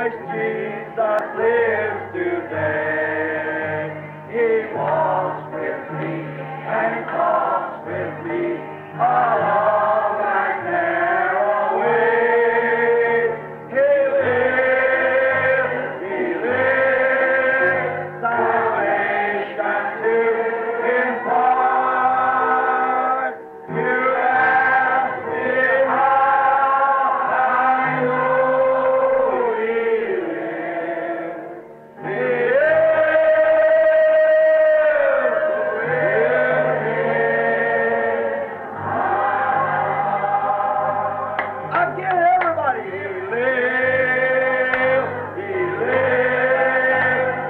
Christ Jesus lives today. He walks with me and talks with me along that narrow way. He lives salvation to impart. You ask me how I know He lives. He Again, everybody. He lives. He lives.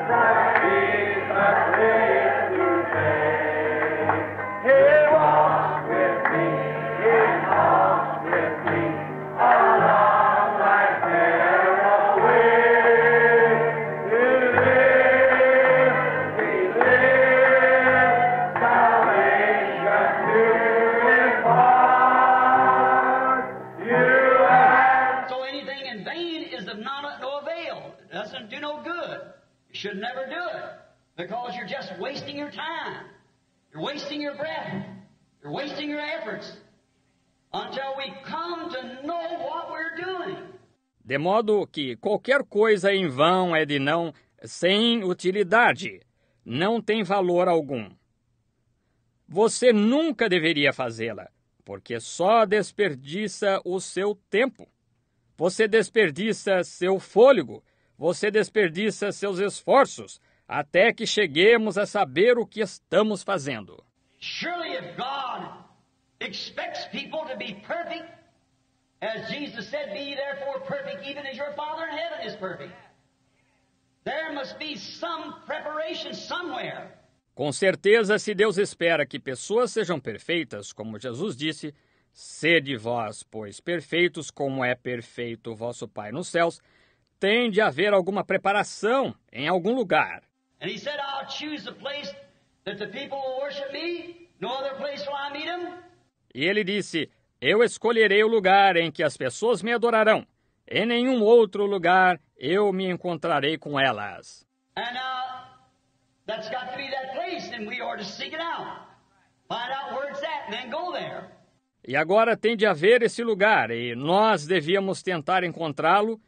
Christ Jesus lives today. He walks with me. He talks with me along that narrow way. He lives. Salvation to impart. You ask. So anything in vain is of no avail. It doesn't do no good. You should never do it because you're just wasting your time. You're wasting your breath. You're wasting your efforts until we come to know what we're doing. De modo que qualquer coisa em vão é de não, sem utilidade, não tem valor algum. Você nunca deveria fazê-la, porque só desperdiça o seu tempo. Você desperdiça seu fôlego, você desperdiça seus esforços, até que cheguemos a saber o que estamos fazendo. Surely if God expects people to be perfect, as Jesus said, be ye therefore perfect, even as your Father in heaven is perfect. There must be some preparation somewhere. Com certeza, se Deus espera que pessoas sejam perfeitas, como Jesus disse, sede vós, pois, perfeitos, como é perfeito o vosso Pai nos céus, tem de haver alguma preparação em algum lugar. And He said, I'll choose a place that the people will worship me. No other place will I meet them. E ele disse, eu escolherei o lugar em que as pessoas me adorarão. Em nenhum outro lugar eu me encontrarei com elas. And now, that's got to be that place, and we are to seek it out. Find out where it's at, and then go there. E agora tem de haver esse lugar, e nós devíamos tentar encontrá-lo,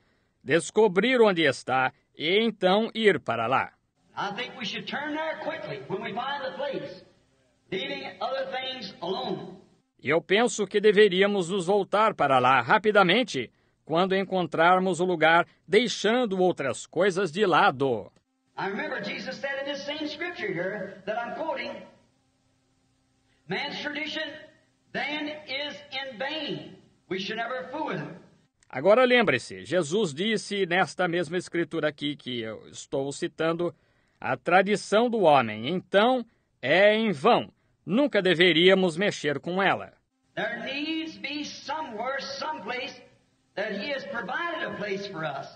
descobrir onde está, e então ir para lá. I think we should turn there quickly when we find the place, leaving other things alone. E eu penso que deveríamos nos voltar para lá rapidamente, quando encontrarmos o lugar, deixando outras coisas de lado. I remember Jesus said in this same scripture here that I'm quoting, man's tradition then is in vain. We should never fool with him. Agora lembre-se, Jesus disse nesta mesma escritura aqui que eu estou citando, a tradição do homem, então, é em vão. Nunca deveríamos mexer com ela. There needs be somewhere, someplace, that He has provided a place for us,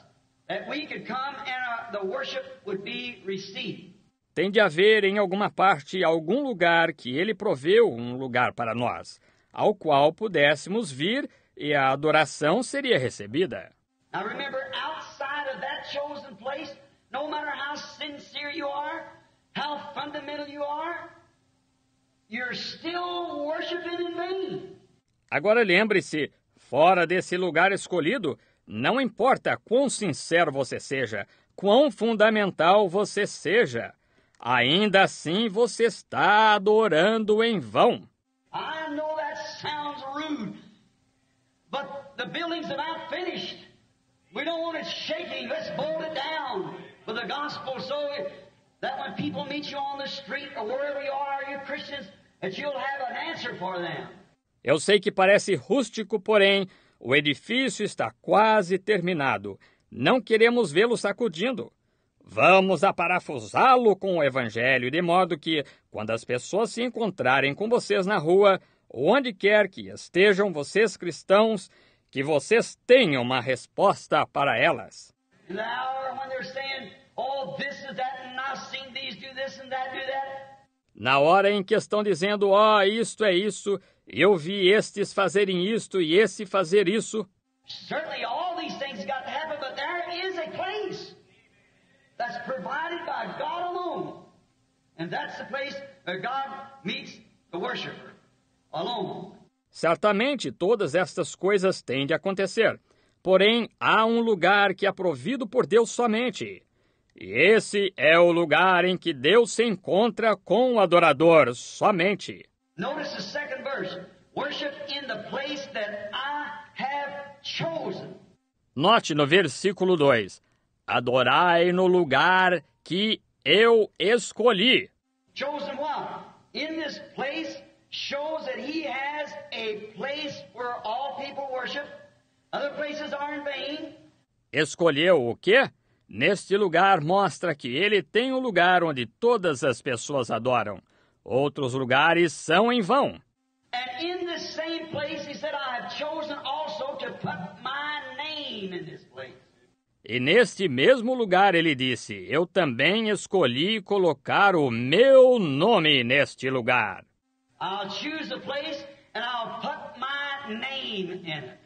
that we could come and the worship would be received. Tem de haver em alguma parte, algum lugar que Ele proveu um lugar para nós, ao qual pudéssemos vir e a adoração seria recebida. Now remember, outside of that chosen place, no matter how sincere you are, how fundamental you are, you're still worshiping in vain. Agora lembre-se, fora desse lugar escolhido, não importa quão sincero você seja, quão fundamental você seja, ainda assim você está adorando em vão. I know that sounds rude, but the building's about finished. We don't want it shaking. Let's bolt it down with the gospel so that when people meet you on the street or wherever you are, you Christians, that you'll have an answer for them. Eu sei que parece rústico, porém, o edifício está quase terminado. Não queremos vê-lo sacudindo. Vamos aparafusá-lo com o Evangelho, de modo que, quando as pessoas se encontrarem com vocês na rua, ou onde quer que estejam vocês cristãos, que vocês tenham uma resposta para elas. In the hour when they're saying, oh, this is that, and I've seen these do this and that do that. Na hora em que estão dizendo, isto é isso, eu vi estes fazerem isto e esse fazer isso. Certainly all these things got to happen, but there is a place And that's the place where God meets the worshiper alone. Certamente todas estas coisas têm de acontecer. Porém, há um lugar que é provido por Deus somente. E esse é o lugar em que Deus se encontra com o adorador somente. Notice the second verse. Worship in the place that I have chosen. Note no versículo 2. Adorai no lugar que eu escolhi. Chosen what? In this place shows that he has a place where all people worship. Other places are in vain. Escolheu o quê? Neste lugar mostra que ele tem um lugar onde todas as pessoas adoram. Outros lugares são em vão. And in this same place, he said, I have chosen also to put my name in this place. E neste mesmo lugar ele disse, eu também escolhi colocar o meu nome neste lugar. I'll choose a place and I'll put my name in it.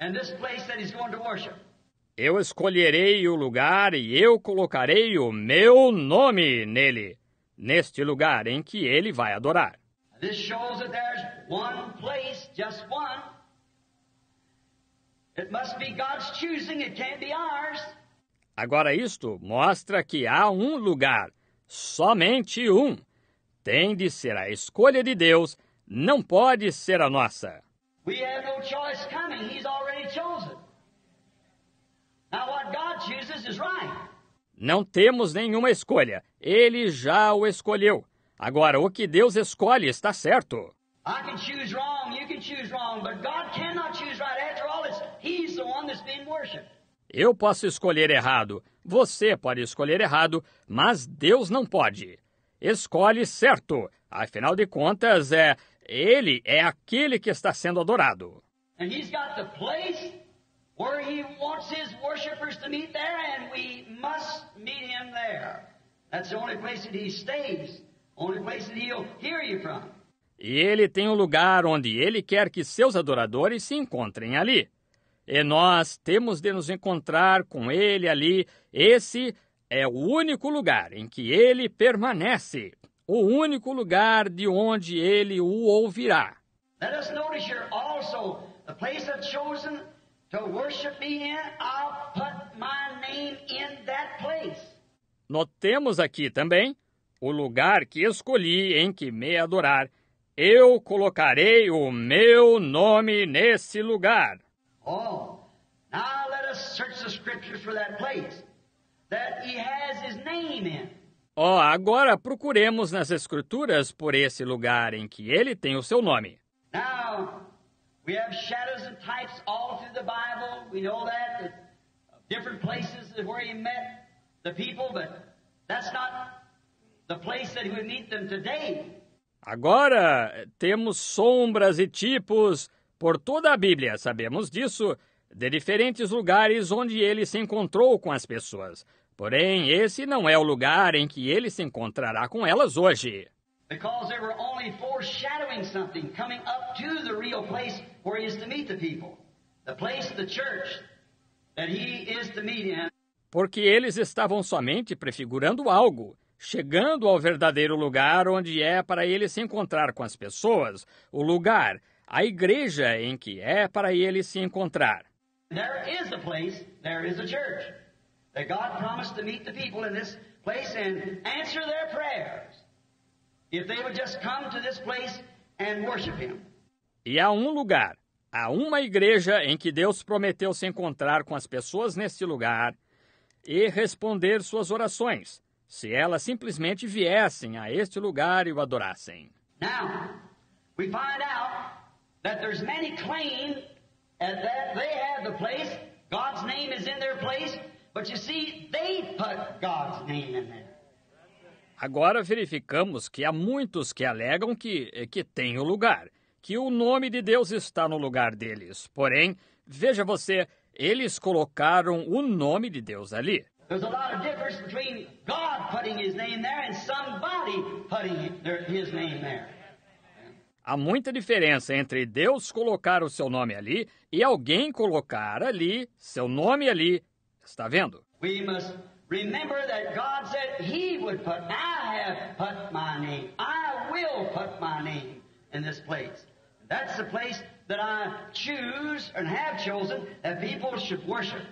And this place that he's going to worship. Eu escolherei o lugar e eu colocarei o meu nome nele, neste lugar em que ele vai adorar. This shows that there's one place, just one. It must be God's choosing, it can't be ours. Agora isto mostra que há um lugar, somente um. Tem de ser a escolha de Deus, não pode ser a nossa. We have no choice coming, he's already chosen. Now what God chooses is right. Não temos nenhuma escolha, ele já o escolheu. Agora, o que Deus escolhe está certo. I can choose wrong, you can choose wrong, but God cannot choose right. After all, he's the one that's being worshipped. Eu posso escolher errado, você pode escolher errado, mas Deus não pode. Escolhe certo, afinal de contas, ele é aquele que está sendo adorado. And he's got the place where he wants his worshipers to meet there, and we must meet him there. That's the only place that he stays, only place that he'll hear you from. E ele tem um lugar onde ele quer que seus adoradores se encontrem ali. E nós temos de nos encontrar com ele ali. Esse é o único lugar em que ele permanece. O único lugar de onde ele o ouvirá. Let us notice here also, the place I've chosen to worship me in, I'll put my name in that place. Notemos aqui também o lugar que escolhi em que me adorar. Eu colocarei o meu nome nesse lugar. Oh, now let us search the scriptures for that place that he has his name in. Agora procuremos nas Escrituras por esse lugar em que ele tem o seu nome. Now, we have shadows and types all through the Bible. We know that different places where he met the people, but that's not the place that he would meet them today. Agora, temos sombras e tipos por toda a Bíblia, sabemos disso, de diferentes lugares onde ele se encontrou com as pessoas. Porém, esse não é o lugar em que ele se encontrará com elas hoje. Because they were only foreshadowing something, coming up to the real place where he is to meet the people. The place, the church, that he is to meet in. Porque eles estavam somente prefigurando algo, chegando ao verdadeiro lugar onde é para ele se encontrar com as pessoas, o lugar, a igreja em que é para ele se encontrar. There is a place, there is a church, that God promised to meet the people in this place and answer their prayers, if they would just come to this place and worship him. E há um lugar, há uma igreja em que Deus prometeu se encontrar com as pessoas neste lugar e responder suas orações, se elas simplesmente viessem a este lugar e o adorassem. Now, we find out that there's many claim that they have the place, God's name is in their place, but you see, they put God's name in there. Agora verificamos que há muitos que alegam que tem o lugar, que o nome de Deus está no lugar deles. Porém, veja você, eles colocaram o nome de Deus ali. There's a lot of difference between God putting his name there and somebody putting his name there. Há muita diferença entre Deus colocar o seu nome ali e alguém colocar ali, seu nome ali. Está vendo? We must remember that God said He would put, I have put my name, I will put my name in this place. That's the place that I choose and have chosen that people should worship.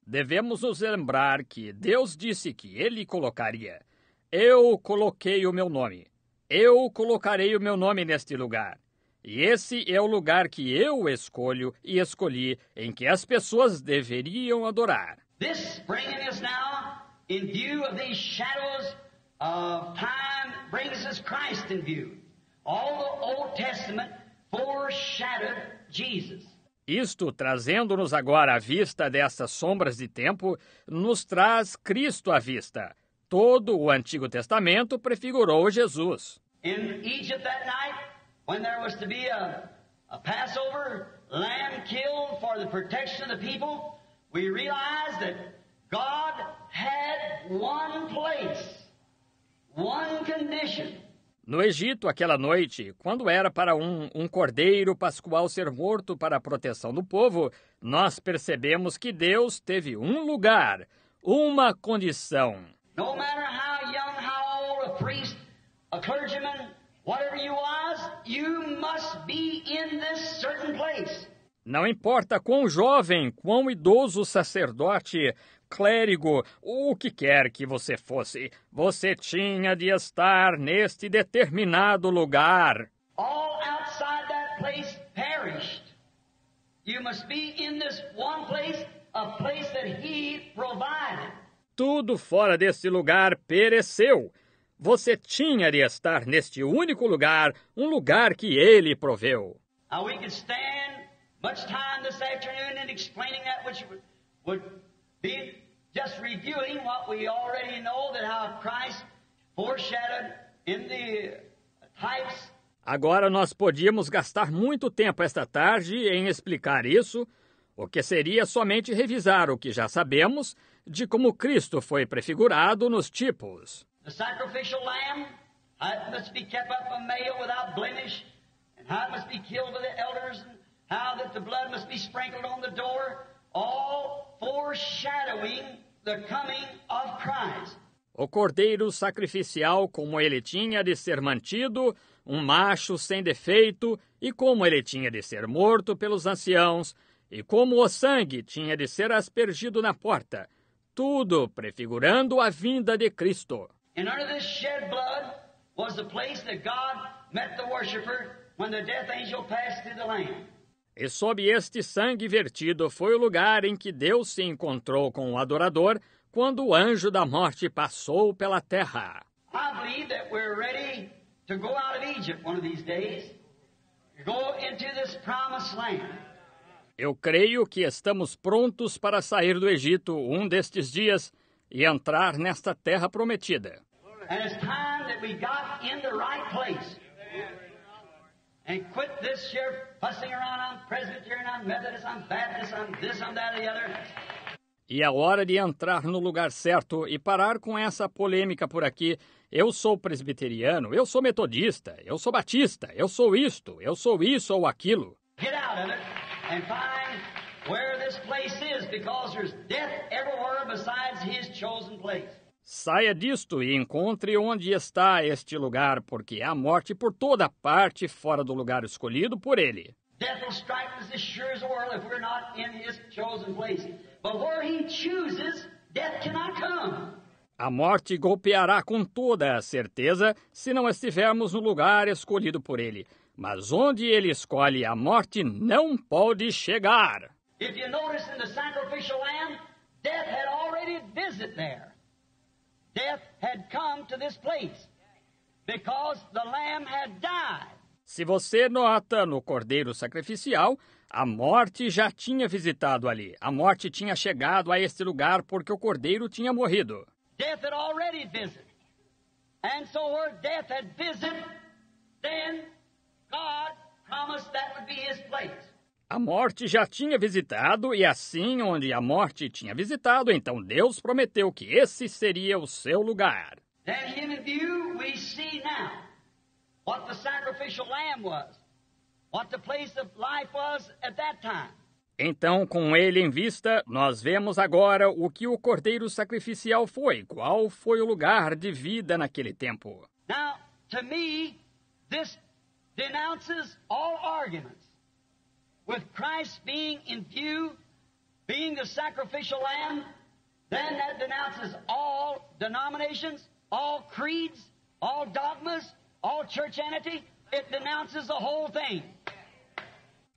Devemos nos lembrar que Deus disse que Ele colocaria. Eu coloquei o meu nome. Eu colocarei o meu nome neste lugar. E esse é o lugar que eu escolho e escolhi em que as pessoas deveriam adorar. This bringing us now in view of these shadows of time brings us Christ in view. All the Old Testament foreshadowed Jesus. Isto, trazendo-nos agora à vista dessas sombras de tempo, nos traz Cristo à vista. Todo o Antigo Testamento prefigurou Jesus. In Egypt that night, when there was to be a Passover lamb killed for the protection of the people, we realized that God had one place, one condition. No Egito, aquela noite, quando era para um cordeiro pascual ser morto para a proteção do povo, nós percebemos que Deus teve um lugar, uma condição. No matter how young, how old, a priest, a clergyman, whatever you was, you must be in this certain place. Não importa quão jovem, quão idoso sacerdote, clérigo, o que quer que você fosse, você tinha de estar neste determinado lugar. All outside that place perished. You must be in this one place, a place that He provided. Tudo fora deste lugar pereceu. Você tinha de estar neste único lugar, um lugar que Ele proveu. Now we could stand much time this afternoon in explaining that which would be just reviewing what we already know, that how Christ foreshadowed in the types. Agora nós podíamos gastar muito tempo esta tarde em explicar isso, o que seria somente revisar o que já sabemos de como Cristo foi prefigurado nos tipos. The sacrificial lamb, how it must be kept up a male without blemish, and how it must be killed by the elders, and how that the blood must be sprinkled on the door, all foreshadowing the coming of Christ. O cordeiro sacrificial, como ele tinha de ser mantido, um macho sem defeito, e como ele tinha de ser morto pelos anciãos, e como o sangue tinha de ser aspergido na porta, tudo prefigurando a vinda de Cristo. And under this shed blood was the place that God met the worshiper when the death angel passed through the land. E sob este sangue vertido foi o lugar em que Deus se encontrou com o adorador quando o anjo da morte passou pela terra. I believe that we're ready to go out of Egypt one of these days, to go into this promised land. Eu creio que estamos prontos para sair do Egito um destes dias e entrar nesta terra prometida. And it's time that we got in the right place. And quit this here fussing around, I'm Presbyterian, I'm Methodist, I'm Baptist, I'm this, I'm that, the other. E é hora de entrar no lugar certo e parar com essa polêmica por aqui. Eu sou presbiteriano, eu sou metodista, eu sou batista, eu sou isto, eu sou isso ou aquilo. Get out of it and find where this place is, because there's death everywhere besides His chosen place. Saia disto e encontre onde está este lugar, porque há morte por toda parte fora do lugar escolhido por Ele. Death will strike us as sure as the world if we're not in His chosen place. But where He chooses, death cannot come. A morte golpeará com toda a certeza se não estivermos no lugar escolhido por Ele. Mas onde Ele escolhe, a morte não pode chegar. If you notice in the sacrificial lamb, death had already visited there. Death had come to this place because the lamb had died. Se você nota no cordeiro sacrificial, a morte já tinha visitado ali. A morte tinha chegado a este lugar porque o cordeiro tinha morrido. Death had already visited. And so where death had visited, then God promised that would be His place. A morte já tinha visitado, e assim, onde a morte tinha visitado, então Deus prometeu que esse seria o seu lugar. Then Him in view, we see now what the sacrificial lamb was, what the place of life was at that time. Então, com ele em vista, nós vemos agora o que o cordeiro sacrificial foi, qual foi o lugar de vida naquele tempo. Now, to me, this denounces all arguments. With Christ being in view, being the sacrificial lamb, then that denounces all denominations, all creeds, all dogmas, all churchianity. It denounces the whole thing.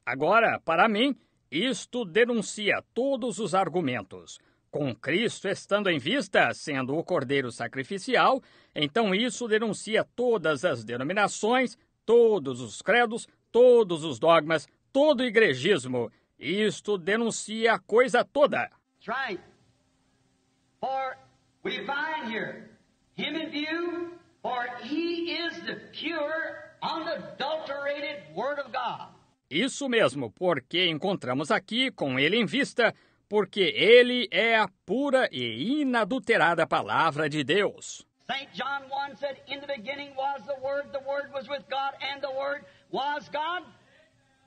Agora, para mim, isto denuncia todos os argumentos. Com Cristo estando em vista, sendo o cordeiro sacrificial, então isso denuncia todas as denominações, todos os credos, todos os dogmas, todo o igrejismo. Isto denuncia a coisa toda. That's right. For we find here him in view, for he is the pure, unadulterated Word of God. Isso mesmo, porque encontramos aqui com ele em vista, porque ele é a pura e inadulterada palavra de Deus. St. John 1 said, in the beginning was the Word was with God, and the Word was God,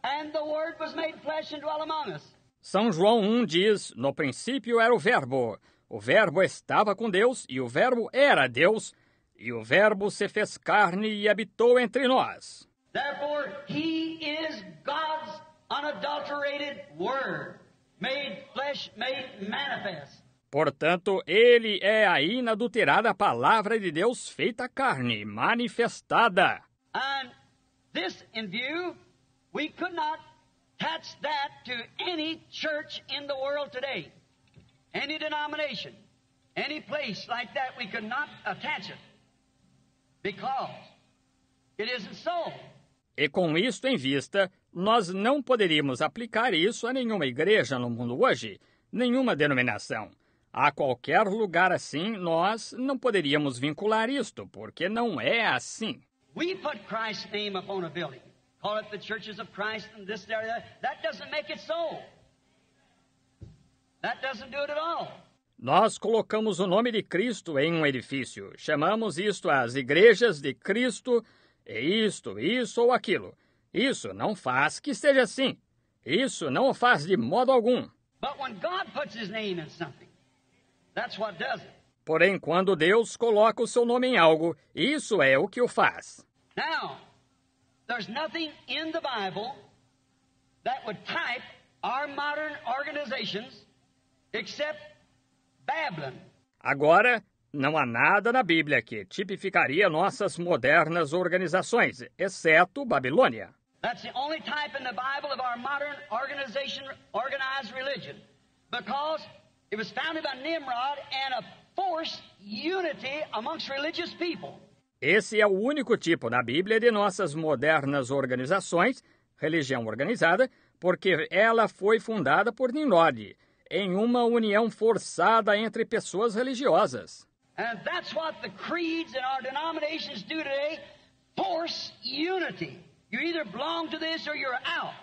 and the Word was made flesh and dwelt among us. São João 1 diz, no princípio era o Verbo estava com Deus, e o Verbo era Deus, e o Verbo se fez carne e habitou entre nós. Therefore, he is God's unadulterated Word, made flesh, made manifest. Portanto, ele é a inadulterada palavra de Deus feita carne, manifestada. And this in view, we could not attach that to any church in the world today. Any denomination, any place like that, we could not attach it. Because it isn't so. E com isto em vista, nós não poderíamos aplicar isso a nenhuma igreja no mundo hoje, nenhuma denominação. A qualquer lugar assim, nós não poderíamos vincular isto, porque não é assim. We put Christ's name upon a building. Call it the churches of Christ and this, there, that. That doesn't make it so. That doesn't do it at all. Nós colocamos o nome de Cristo em um edifício. Chamamos isto as igrejas de Cristo, e isto, isso ou aquilo. Isso não faz que seja assim. Isso não o faz de modo algum. But when God puts His name in something, that's what does it. Porém, quando Deus coloca o seu nome em algo, isso é o que o faz. Now, there's nothing in the Bible that would type our modern organizations except Babylon. Agora, não há nada na Bíblia que tipificaria nossas modernas organizações, exceto Babilônia. That's the only type in the Bible of our modern organized religion. Because it was founded by Nimrod and a forced unity amongst religious people. Esse é o único tipo na Bíblia de nossas modernas organizações, religião organizada, porque ela foi fundada por Nimrod, em uma união forçada entre pessoas religiosas. And that's what the creeds in our denominations do today, force unity. You either belong to this or you're out.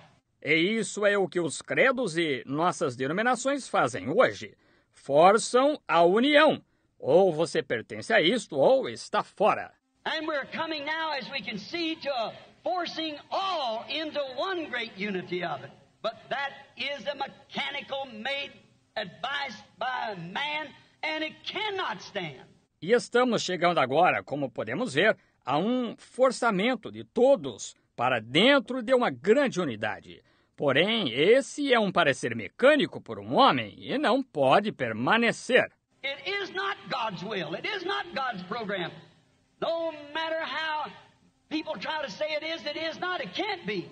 E isso é o que os credos e nossas denominações fazem hoje. Forçam a união. Ou você pertence a isto ou está fora. And we're coming now, as we can see, to a forcing all into one great unity of it. But that is a mechanical made advice by man, and it cannot stand. E estamos chegando agora, como podemos ver, a um forçamento de todos para dentro de uma grande unidade. Porém, esse é um parecer mecânico por um homem e não pode permanecer. It is not God's will. It is not God's program. No matter how people try to say it is not. It can't be.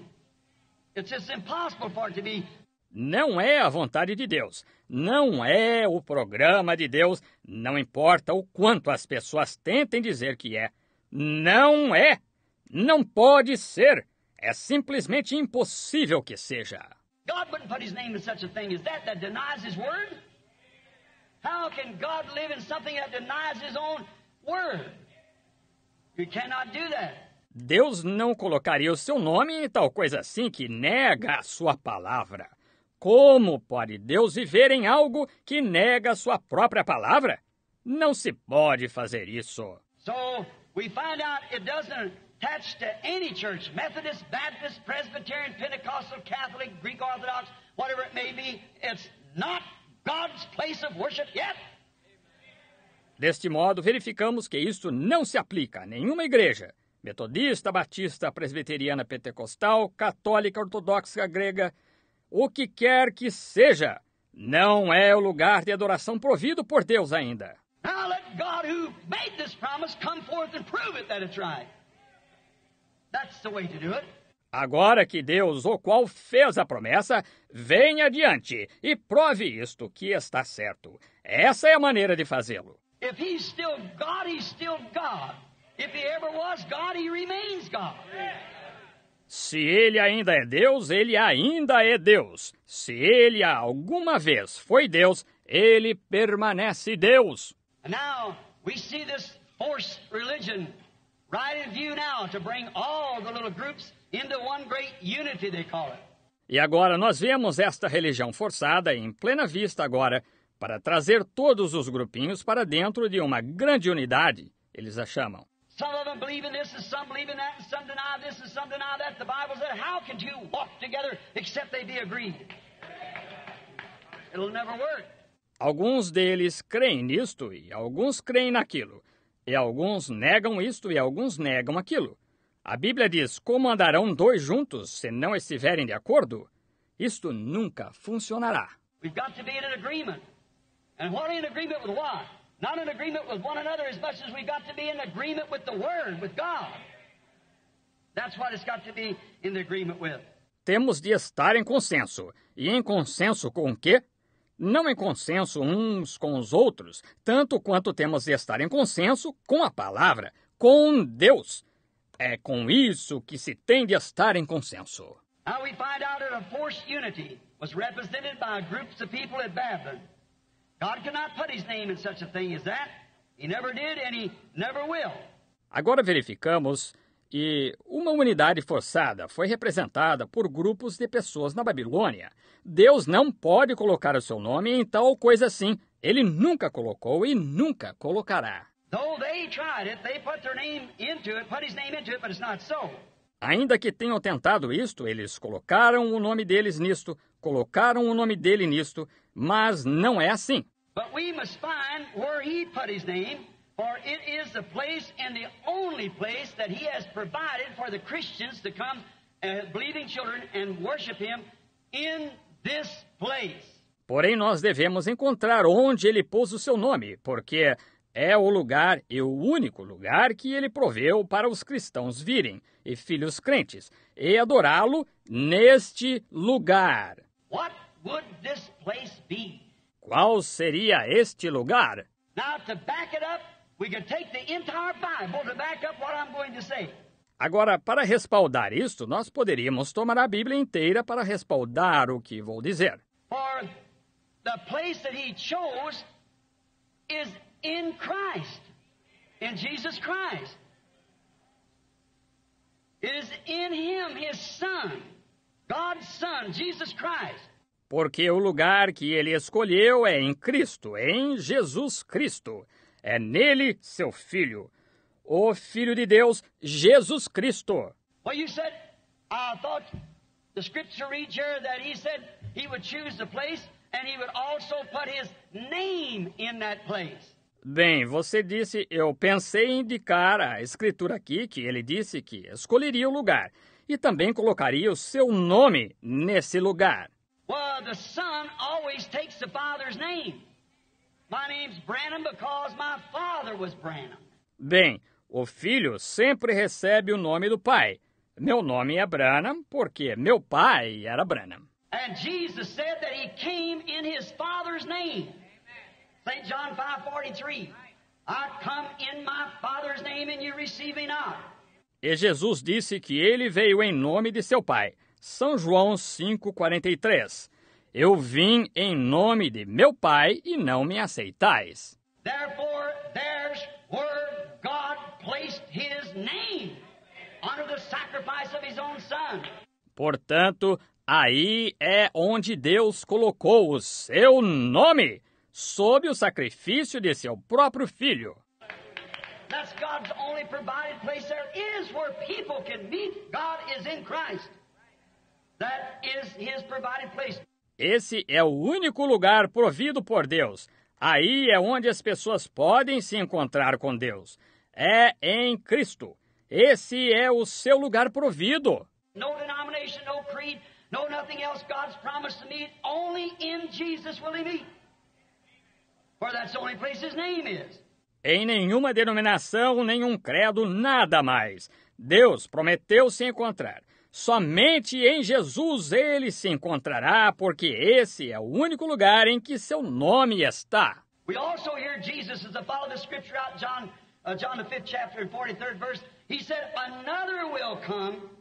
It's just impossible for it to be. Não é a vontade de Deus. Não é o programa de Deus. Não importa o quanto as pessoas tentem dizer que é. Não é. Não pode ser. É simplesmente impossível que seja. God wouldn't put His name in such a thing as that denies His word. How can God live in something that denies His own word? You cannot do that. Deus não colocaria o seu nome em tal coisa assim que nega a sua palavra. Como pode Deus viver em algo que nega a sua própria palavra? Não se pode fazer isso. So we find out it doesn't attached to any church, Methodist, Baptist, Presbyterian, Pentecostal, Catholic, Greek Orthodox, whatever it may be, it's not God's place of worship yet. Deste modo, verificamos que isto não se aplica a nenhuma igreja, metodista, batista, presbiteriana, pentecostal, católica, ortodoxa, grega, o que quer que seja, não é o lugar de adoração provido por Deus ainda. Now let God who made this promise come forth and prove it that it's right. That's the way to do it. Agora que Deus, o qual fez a promessa, venha adiante e prove isto que está certo. Essa é a maneira de fazê-lo. If he's still God, he's still God. If he ever was God, he remains God. Se ele ainda é Deus, ele ainda é Deus. Se ele alguma vez foi Deus, ele permanece Deus. And now we see this forced religion right in view now to bring all the little groups into one great unity, they call it. E agora nós vemos esta religião forçada em plena vista agora para trazer todos os grupinhos para dentro de uma grande unidade, eles a chamam. Some of them believe in this and some believe in that and some deny this and some deny that. The Bible said, how can two walk together except they be agreed? It'll never work. Alguns deles creem nisto e alguns creem naquilo. E alguns negam isto e alguns negam aquilo. A Bíblia diz, como andarão dois juntos se não estiverem de acordo? Isto nunca funcionará. We've got to be in an agreement. And what in agreement with what? Not in agreement with one another as much as we've got to be in agreement with the Word, with God. That's what it's got to be in agreement with. Temos de estar em consenso. E em consenso com o quê? Não em consenso uns com os outros, tanto quanto temos de estar em consenso com a palavra, com Deus. É com isso que se tem de estar em consenso. Now we find out that a forced unity was represented by groups of people at Babylon. God cannot put his name in such a thing as that. He never did and he never will. Agora verificamos e uma unidade forçada foi representada por grupos de pessoas na Babilônia. Deus não pode colocar o seu nome em tal coisa assim. Ele nunca colocou e nunca colocará. Though they tried it, they put their name into it, put his name into it, but it's not so. Ainda que tenham tentado isto, eles colocaram o nome deles nisto, colocaram o nome dele nisto, mas não é assim. But we must find where he put his name, for it is the place and the only place that he has provided for the Christians to come, believing children, and worship him in this place. Porém, nós devemos encontrar onde ele pôs o seu nome, porque é o lugar e o único lugar que ele proveu para os cristãos virem, e filhos crentes, e adorá-lo neste lugar. What would this place be? Qual seria este lugar? Now, to back it up, we can take the entire Bible to back up what I'm going to say. Agora, para respaldar isto, nós poderíamos tomar a Bíblia inteira para respaldar o que vou dizer. For the place that he chose is in Christ, in Jesus Christ. It is in him, his Son, God's Son, Jesus Christ. Porque o lugar que ele escolheu é em Cristo, em Jesus Cristo. É nele, seu Filho, o Filho de Deus, Jesus Cristo. Well, you said, I thought the scripture reads here that he said he would choose the place and he would also put his name in that place. Bem, você disse, eu pensei em indicar a escritura aqui que ele disse que escolheria o lugar e também colocaria o seu nome nesse lugar. Well, the Son always takes the Father's name. My name's Branham because my father was Branham. Bem, o Filho sempre recebe o nome do Pai. Meu nome é Branham porque meu pai era Branham. And Jesus said that he came in his Father's name. St. John 5:43. I come in my Father's name and you receive me not. E Jesus disse que ele veio em nome de seu Pai. São João 5,43. Eu vim em nome de meu Pai e não me aceitais. Therefore, there's where God placed his name under the sacrifice of his own Son. Portanto, aí é onde Deus colocou o seu nome, sob o sacrifício de seu próprio Filho. That's God's only provided place there is where people can meet. God is in Christ. That is His provided place. Esse é o único lugar provido por Deus. Aí é onde as pessoas podem se encontrar com Deus. É em Cristo. Esse é o seu lugar provido. No denomination, no creed, no nothing else. God's promised to meet. Only in Jesus will He meet. For that's the only place His name is. Em nenhuma denominação, nenhum credo, nada mais. Deus prometeu se encontrar. Somente em Jesus ele se encontrará, porque esse é o único lugar em que seu nome está. We also hear Jesus, as I follow the scripture out, John the 5th chapter and 43rd verse, He said, another will come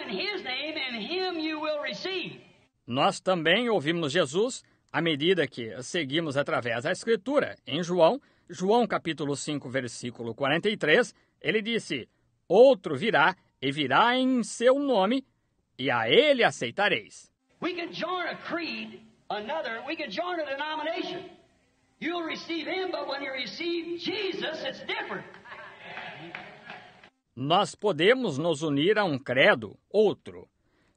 in His name, and Him you will receive. Nós também ouvimos Jesus à medida que seguimos através da Escritura. Em João capítulo 5, versículo 43, ele disse, outro virá, e virá em seu nome, e a ele aceitareis. We can join a creed, we can join a denomination. You'll receive Him, but when you receive Jesus, it's different. Nós podemos nos unir a um credo, outro.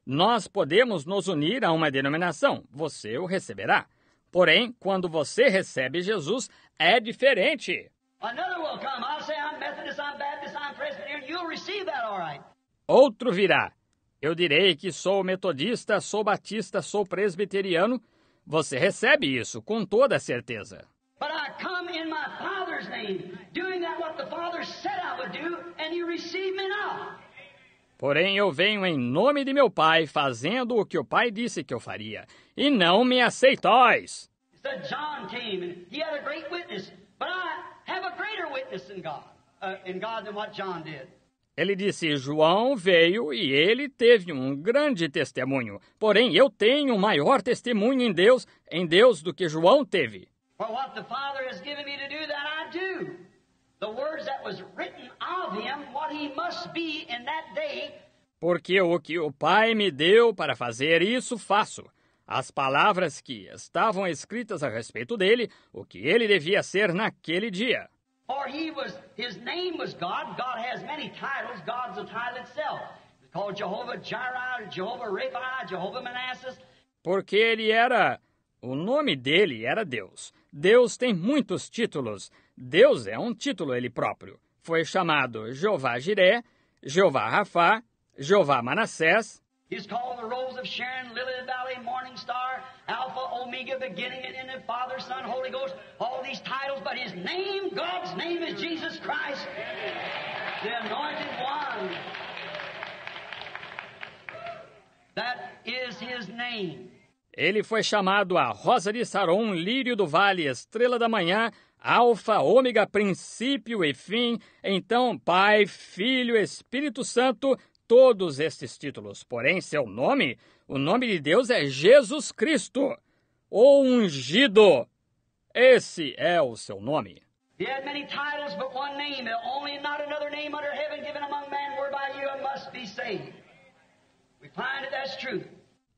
Nós podemos nos unir a uma denominação, você o receberá. Porém, quando você recebe Jesus, é diferente. Another will come. I'll say I'm Methodist, I'm Baptist, I'm Presbyterian. You'll receive that all right. Outro virá. Eu direi que sou metodista, sou batista, sou presbiteriano. Você recebe isso com toda certeza. But I come in my Father's name, doing that what the Father said I would do, and you receive me not. Porém, eu venho em nome de meu Pai, fazendo o que o Pai disse que eu faria, e não me aceitais. So John came, and he had a great witness, but I have a greater witness in God than what John did. Ele disse, João veio e ele teve um grande testemunho. Porém, eu tenho um maior testemunho em Deus do que João teve. For what the Father has given me to do, that I do. The words that was written of Him, what He must be in that day. Porque o que o Pai me deu para fazer, isso faço. As palavras que estavam escritas a respeito dele, o que ele devia ser naquele dia. For His name was God. God has many titles. God's the title itself. It's called Jehovah Jireh, Jehovah Rapha, Jehovah Manasseh. Porque o nome dele era Deus. Deus tem muitos títulos. Deus é um título ele próprio. Foi chamado Jeová Jiré, Jeová Rafá, Jeová Manassés. He's called the Rose of Sharon, Lily of the Valley, Morning Star, Alpha, Omega, beginning and ending, Father, Son, Holy Ghost, all these titles, but His name, God's name is Jesus Christ, the Anointed One. That is His name. Ele foi chamado a Rosa de Saron, Lírio do Vale, Estrela da Manhã, Alfa, Ômega, Princípio e Fim. Então, Pai, Filho, Espírito Santo, todos estes títulos. Porém, seu nome, o nome de Deus é Jesus Cristo, o ungido. Esse é o seu nome. He had many titles, but one name, only not another name under heaven given among men whereby you must be saved. We find that that's true.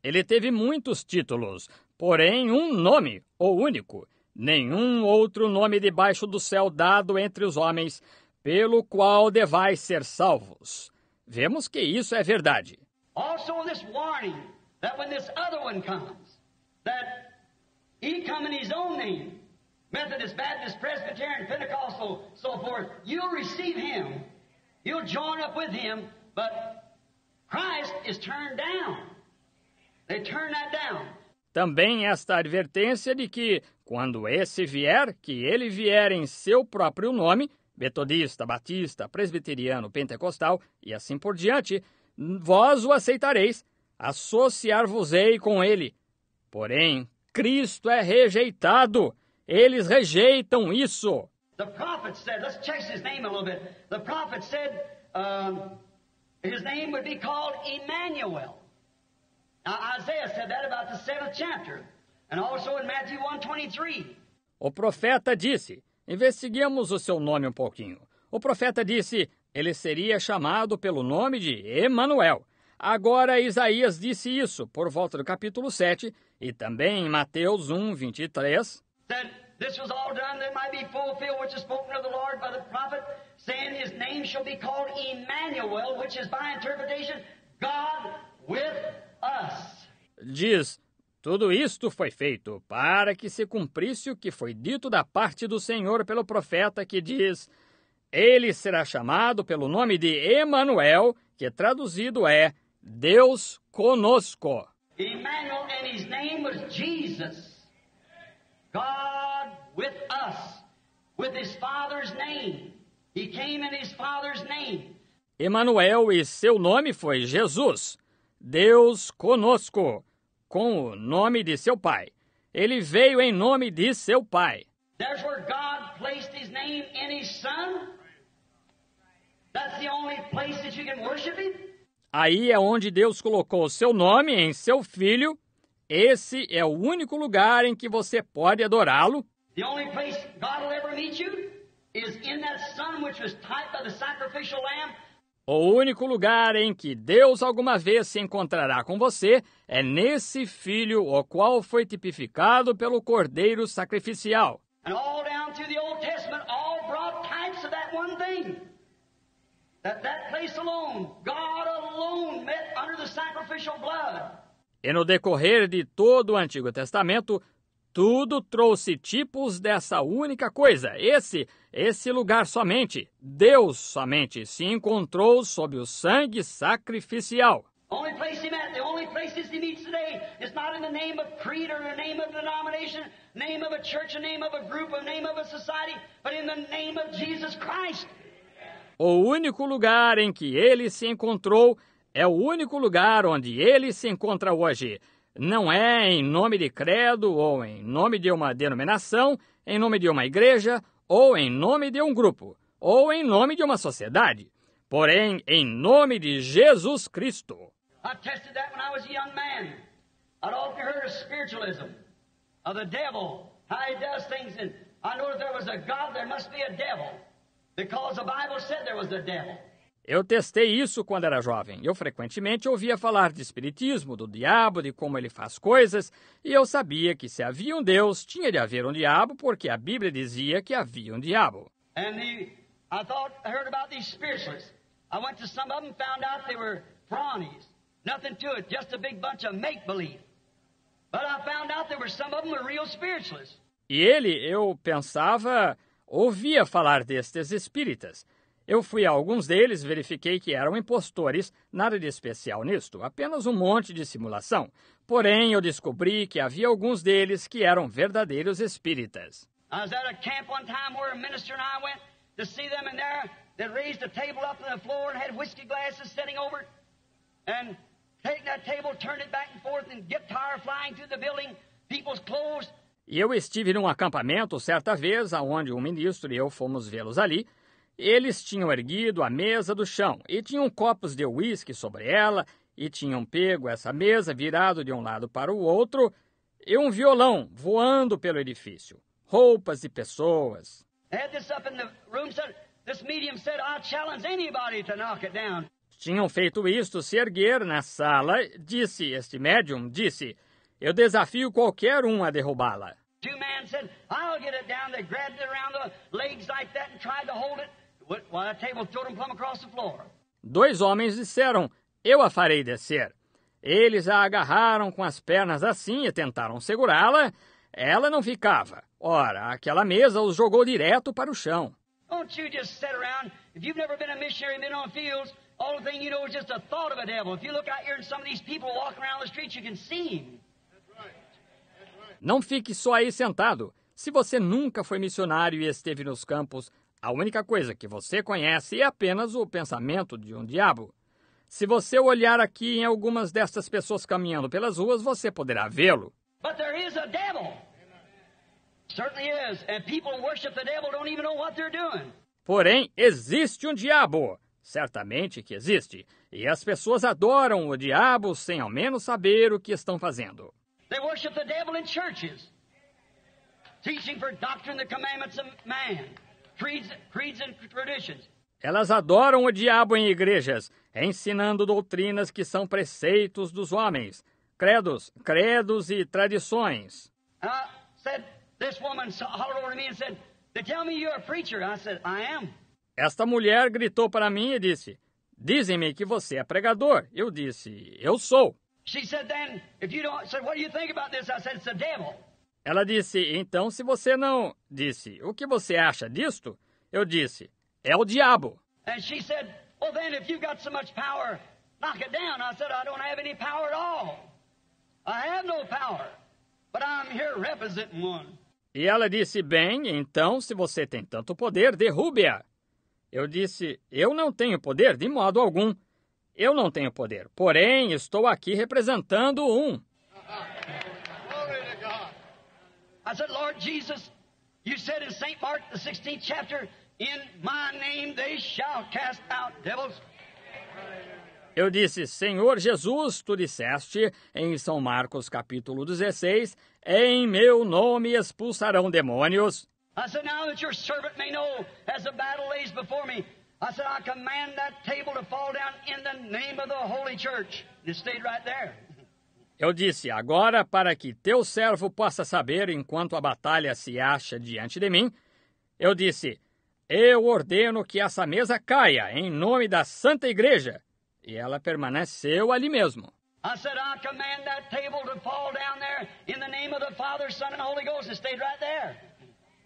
Ele teve muitos títulos, porém um nome, o único, nenhum outro nome debaixo do céu dado entre os homens, pelo qual devais ser salvos. Vemos que isso é verdade. Also this warning, that when this other one comes, that he come in his own name, Methodist, Baptist, Presbyterian, Pentecostal, so forth, you'll receive him, you'll join up with him, but Christ is turned down. They turn that down. Também esta advertência de que, quando esse vier, que ele vier em seu próprio nome, metodista, batista, presbiteriano, pentecostal e assim por diante, vós o aceitareis, associar-vos-ei com ele. Porém, Cristo é rejeitado. Eles rejeitam isso. The prophet said, let's check his name a little bit. The prophet said his name would be called Emmanuel. Now, Isaiah said that about the 7th chapter, and also in Matthew 1:23. O profeta disse, investiguemos o seu nome um pouquinho. O profeta disse, ele seria chamado pelo nome de Emanuel. Agora Isaías disse isso por volta do capítulo 7, e também em Mateus 1:23. Said, This was all done that might be fulfilled, which is spoken of the Lord by the prophet, saying his name shall be called Emmanuel, which is by interpretation, God with us. Diz, tudo isto foi feito para que se cumprisse o que foi dito da parte do Senhor pelo profeta, que diz, ele será chamado pelo nome de Emanuel, que traduzido é Deus conosco. Emmanuel, and his name was Jesus. God with us, with his Father's name. He came in his Father's name. Emanuel, e seu nome foi Jesus, Deus conosco, com o nome de seu pai. Ele veio em nome de seu pai. There's where God placed his name in his Son. That's the only place that you can worship him. Aí é onde Deus colocou seu nome em seu filho. Esse é o único lugar em que você pode adorá-lo. The only place God will ever meet you is in that Son which was typed by the sacrificial lamb. O único lugar em que Deus alguma vez se encontrará com você é nesse filho, o qual foi tipificado pelo Cordeiro Sacrificial. And all down through the Old Testament, all brought types of that one thing. That place alone, God alone met under the sacrificial blood. E no decorrer de todo o Antigo Testamento, tudo trouxe tipos dessa única coisa. Esse lugar somente, Deus somente, se encontrou sob o sangue sacrificial. Only place he met, the only places he meets today is not in the name of creed or the name of denomination, name of a church, a name of a group, a name of a society, but in the name of Jesus Christ. O único lugar em que ele se encontrou é o único lugar onde ele se encontra hoje. Não é em nome de credo, ou em nome de uma denominação, em nome de uma igreja, ou em nome de um grupo, ou em nome de uma sociedade. Porém, em nome de Jesus Cristo. I tested that when I was a young man. I'd often heard of spiritualism, of the devil, how he does things, and I know if there was a God, there must be a devil, because the Bible said there was a devil. Eu testei isso quando era jovem. Eu frequentemente ouvia falar de espiritismo, do diabo, de como ele faz coisas, e eu sabia que se havia um Deus, tinha de haver um diabo, porque a Bíblia dizia que havia um diabo. And I heard about these spiritualists. I went to some of them, found out they were phonies. Nothing to it, just a big bunch of make-believe. But I found out there were some of them were real spiritualists. E eu pensava, ouvia falar destes espíritas. Eu fui a alguns deles, verifiquei que eram impostores, nada de especial nisto, apenas um monte de simulação. Porém, eu descobri que havia alguns deles que eram verdadeiros espíritas. I was at a camp one time where a minister and I went to see them, and there they raised a table up on the floor and had whiskey glasses sitting over it, and taking that table, turned it back and forth, and guitar flying through the building, people's clothes. E eu estive num acampamento certa vez, aonde um ministro e eu fomos vê-los ali. Eles tinham erguido a mesa do chão e tinham copos de uísque sobre ela e tinham pego essa mesa virado de um lado para o outro e um violão voando pelo edifício, roupas e pessoas. Tinham feito isto se erguer na sala, disse este médium, eu desafio qualquer um a derrubá-la. Two men said, I'll get it down. They grabbed it around the legs like that and tried to hold it. While the table threw them plumb across the floor. Dois homens disseram, eu a farei descer. Eles a agarraram com as pernas assim e tentaram segurá-la. Ela não ficava. Ora, aquela mesa os jogou direto para o chão. Don't you just sit around. If you've never been a missionary, been on fields, all the thing you know is just a thought of a devil. If you look out here and some of these people walking around the streets, you can see him. Não fique só aí sentado. Se você nunca foi missionário e esteve nos campos, a única coisa que você conhece é apenas o pensamento de um diabo. Se você olhar aqui em algumas destas pessoas caminhando pelas ruas, você poderá vê-lo. But there is a devil. Certainly is. And people worship the devil, don't even know what they're doing. Porém, existe um diabo. Certamente que existe. E as pessoas adoram o diabo sem ao menos saber o que estão fazendo. They worship the devil in churches, teaching for doctrine the commandments of man, creeds and traditions. Elas adoram o diabo em igrejas, ensinando doutrinas que são preceitos dos homens, credos e tradições. I said, This woman hollered over to me and said, "They tell me you're a preacher." I said, "I am." Esta mulher gritou para mim e disse, dizem-me que você é pregador. Eu disse, eu sou. She said, "Then, if you don't," said, "What do you think about this?" I said, "It's the devil." Ela disse, então se você não... Disse, o que você acha disto? Eu disse, é o diabo. And she said, "Well, then, if you've got so much power, knock it down." I said, "I don't have any power at all. I have no power, but I'm here representing one." E ela disse, bem, então, se você tem tanto poder, derrube-a. Eu disse, eu não tenho poder de modo algum. Eu não tenho poder, porém, estou aqui representando um. I said, "Lord Jesus, you said in St. Mark, the 16th chapter, in my name they shall cast out devils." Eu disse, Senhor Jesus, tu disseste em São Marcos capítulo 16, em meu nome expulsarão demônios. I said, "Now that your servant may know, as the battle lays before me," I said, "I command that table to fall down in the name of the Holy Church." It stayed right there. Eu disse, agora, para que teu servo possa saber enquanto a batalha se acha diante de mim, eu disse, eu ordeno que essa mesa caia em nome da Santa Igreja. E ela permaneceu ali mesmo. I said, "I command that table to fall down there in the name of the Father, Son, and Holy Ghost." It stayed right there.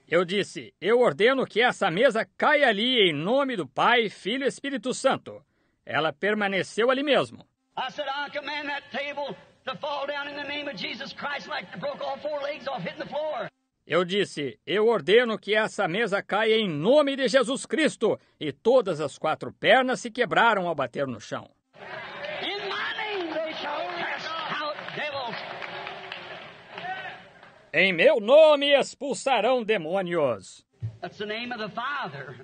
Eu disse, eu ordeno que essa mesa caia ali em nome do Pai, Filho e Espírito Santo. Ela permaneceu ali mesmo. I said, "I command that table to fall down in the name of Jesus Christ, like it broke all four legs off hitting the floor." Eu disse, eu ordeno que essa mesa caia em nome de Jesus Cristo, e todas as quatro pernas se quebraram ao bater no chão. In my name they shall cast out devils. Em meu nome expulsarão demônios. That's the name of the Father.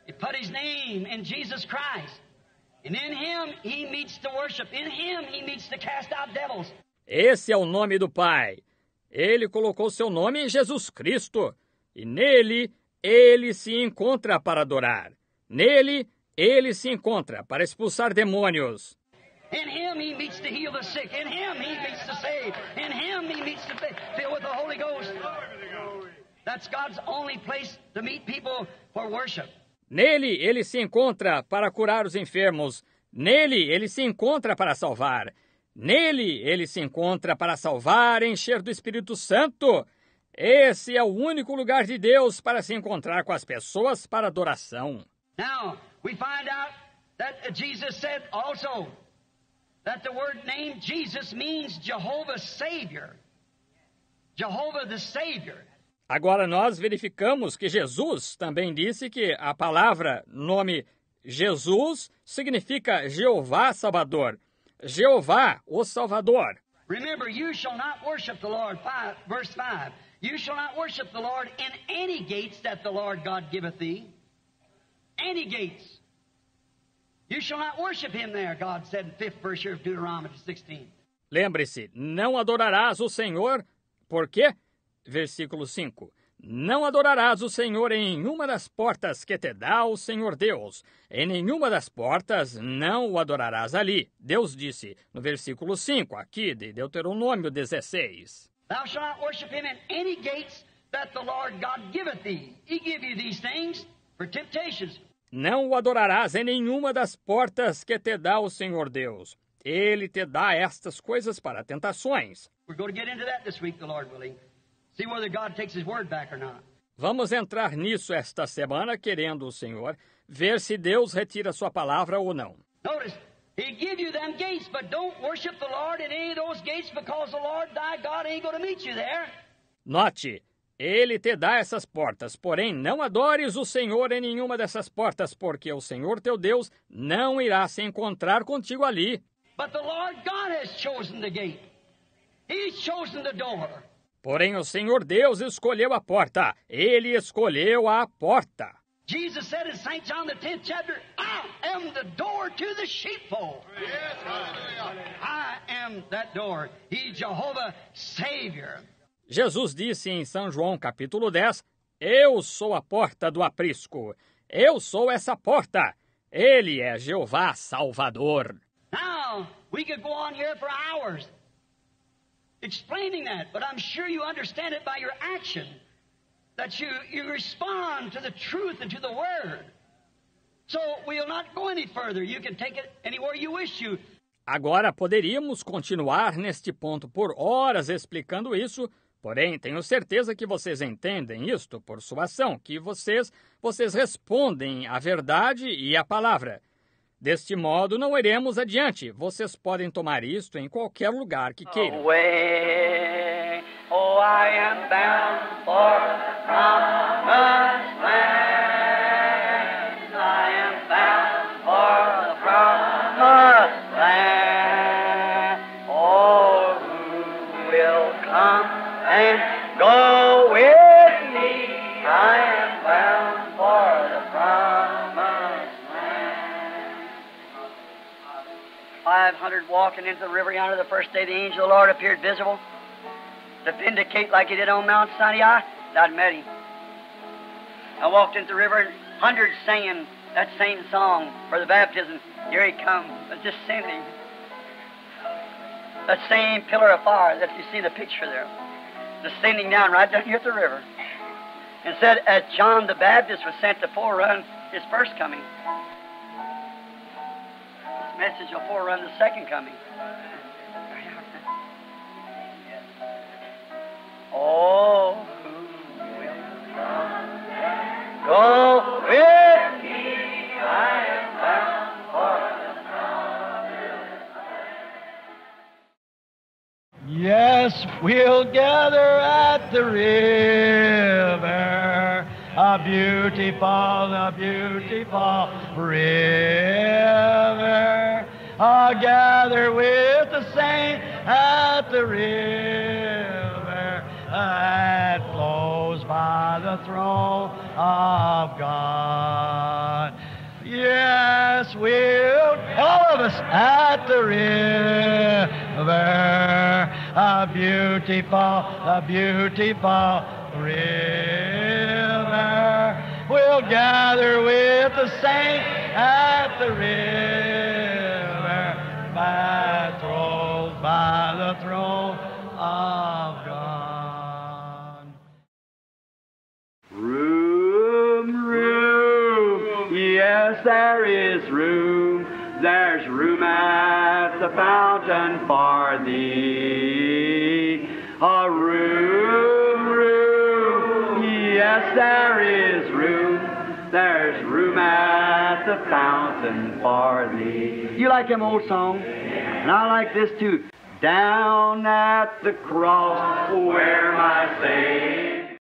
He put his name in Jesus Christ. And in him he meets to worship. In him he meets to cast out devils. Esse é o nome do Pai. Ele colocou seu nome em Jesus Cristo. E nele, ele se encontra para adorar. Nele, ele se encontra para expulsar demônios. In him he meets to heal the sick. In him he meets to save. In him he meets to fill with the Holy Ghost. That's God's only place to meet people for worship. Nele, ele se encontra para curar os enfermos. Nele, ele se encontra para salvar. Nele, ele se encontra para salvar e encher do Espírito Santo. Esse é o único lugar de Deus para se encontrar com as pessoas para adoração. Now, we find out that Jesus said also that the word name Jesus means Jehovah's Savior. Jehovah the Savior. Agora nós verificamos que Jesus também disse que a palavra nome Jesus significa Jeová Salvador. Jeová, o Salvador. Remember, you shall not worship the Lord, verse 5. You shall not worship the Lord in any gates that the Lord God giveth thee. Any gates. You shall not worship him there, God said in 5th verse here of Deuteronomy 16. Lembre-se, não adorarás o Senhor, por quê? Versículo 5. Não adorarás o Senhor em nenhuma das portas que te dá o Senhor Deus. Em nenhuma das portas não o adorarás ali. Deus disse no versículo 5, aqui de Deuteronômio 16. Thou shalt not worship him in any gates that the Lord God giveth thee. He give you these things for temptations. Não o adorarás em nenhuma das portas que te dá o Senhor Deus. Ele te dá estas coisas para tentações. We're going to get into that this week, the Lord willing. See whether God takes his word back or not. Vamos entrar nisso esta semana, querendo o Senhor, ver se Deus retira sua palavra ou não. Notice, he give you them gates, but don't worship the Lord in any of those gates because the Lord thy God ain't going to meet you there. Note, ele te dá essas portas, porém não adores o Senhor em nenhuma dessas portas, porque o Senhor teu Deus não irá se encontrar contigo ali. But the Lord God has chosen the gate. He's chosen the door. Porém o Senhor Deus escolheu a porta. Ele escolheu a porta. Jesus said in St. John the 10th chapter, I am the door to the sheepfold. Yes, hallelujah. I am that door. He's Jehovah Savior. Jesus disse em São João capítulo 10, eu sou a porta do aprisco. Eu sou essa porta. Ele é Jeová Salvador. Now, we could go on here for hours. explaining that, but I'm sure you understand it by your action, that you respond to the truth and to the Word. So we'll not go any further. You can take it anywhere you wish to. Agora, poderíamos continuar neste ponto por horas explicando isso, porém, tenho certeza que vocês entendem isto por sua ação, que vocês respondem à verdade e à palavra. Deste modo, não iremos adiante. Vocês podem tomar isto em qualquer lugar que queiram. Away, oh, I am bound for the promised land. I am bound for the promised land. Oh, who will come and go with me? I am bound for the promised land. 500 walking into the river yonder the first day the angel of the Lord appeared visible to vindicate like he did on Mount Sinai. I'd met him. I walked into the river and hundreds singing that same song for the baptism. Here he comes, descending. That same pillar of fire that you see in the picture there, descending down right down here at the river. And said, as John the Baptist was sent to forerun his first coming, this message will forerun the second coming. Oh, who will come? Go with me, I am bound for the promised land. Yes, we'll gather at the river, a beautiful river. I'll gather with the saints at the river that flows by the throne of God. Yes, we'll, all of us, at the river, a beautiful river. We'll gather with the saints at the river that flows by the throne of God. Room, yes, there is room. There's room at the fountain for thee. A room, yes, there is room. There's room at the fountain for thee. You like them old songs? And I like this too. Down at the cross where my Savior